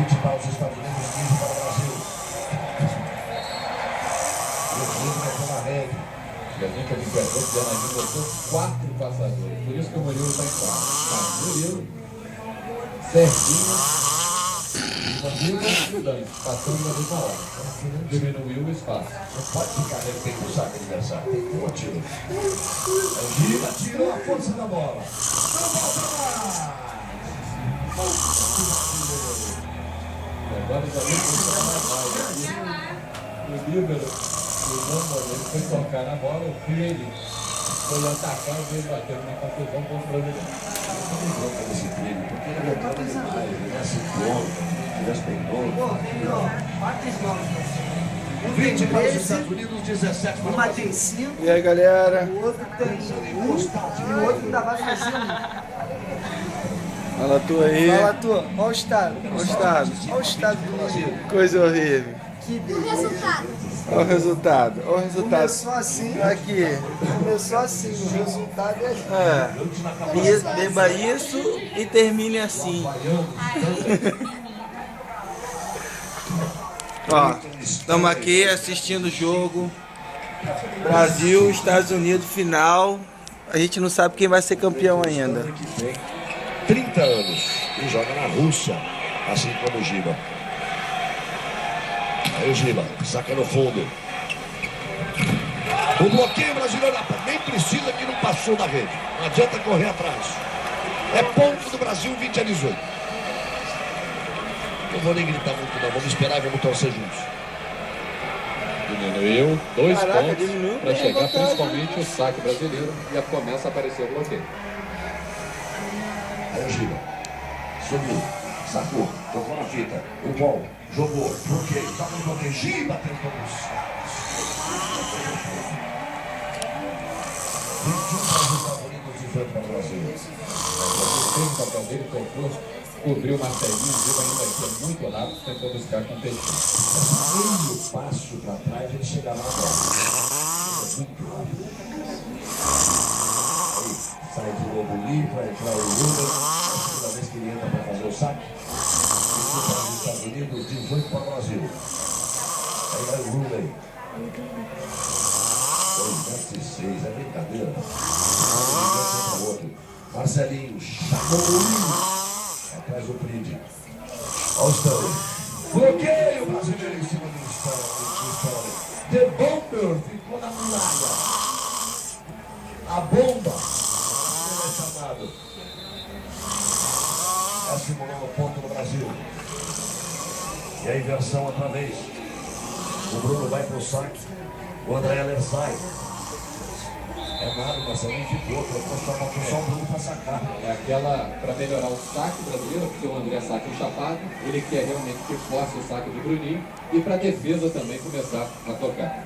20 para os Estados Unidos, 15 para o Brasil. E o Murilo meteu na rede. E a gente observou que ela ainda botou 4 passadores. Por isso que o Murilo está em 4. Tá, Murilo, Serginho, Danilo e Dante, passando na mesma hora. Diminuiu o espaço. Não pode ficar refém do saco adversário. Tem que tiro. Gira, tirou a força da bola. Não volta mais. Agora já viu que o líbero, o Lamba, ele foi tocar na bola, o Freire foi atacar e veio batendo na confusão com o brasileiro. Eu não gosto desse crime, porque ele é muito demais, ele é sincônico. Respeitou. 20 para os Estados Unidos, 17 para o Uma Brasil. tem 5, E aí, galera? o outro tem 1 e o outro ainda vai fazer 1. Fala tu aí. Fala tu, olha o estado. Olha o estado. Olha o estado do Brasil. Coisa horrível. Que delícia. Olha o resultado. Olha o resultado. Começou assim, Aqui. começou assim, o resultado é Beba isso e termine assim. Ó, estamos aqui assistindo o jogo. Brasil, Estados Unidos, final. A gente não sabe quem vai ser campeão ainda. 30 anos e joga na Rússia, assim como o Giba. Aí o Giba saca no fundo. O bloqueio brasileiro nem precisa, que não passou da rede. Não adianta correr atrás. É ponto do Brasil, 20-18. Não vou nem gritar muito não, vamos esperar e vamos torcer juntos. Diminuiu 2 Caraca, pontos diminuiu para chegar vantagem. principalmente o saque brasileiro e começa a aparecer o bloqueio. Aí o Giba subiu, sacou, tocou na fita. O bom, jogou, bloqueio, toca no bloqueio. Giba tentou buscar. 21 para os Estados Unidos, 18 para o Brasil. O papel dele tocou, cobriu o Marcelinho, viu ainda que é muito rápido, tentou buscar com o peixe. Meio passo para trás, ele chegava na bola. É muito rápido. Aí, sai de novo livre, vai entrar o Lula. É a segunda vez que ele entra para fazer o saque. 21 para os Estados Unidos, 18 para o Brasil. Aí vai o Lula aí. 2,6 é brincadeira. Marcelinho, chamou o Luiz. Atrás do Pride. Olha o Stanley. Bloqueio brasileiro em cima do Stanley. The Bomber ficou na muralha. A bomba. Ele é chamado. É simulando o ponto do Brasil. E a inversão outra vez. O Bruno vai pro saque. O André Heller sai. É nada, o Marcelinho ficou. Trocou só o Bruno para sacar. É aquela, para melhorar o saque brasileiro, porque o André saca enchapado, ele quer realmente que force o saque do Bruninho e para a defesa também começar a tocar.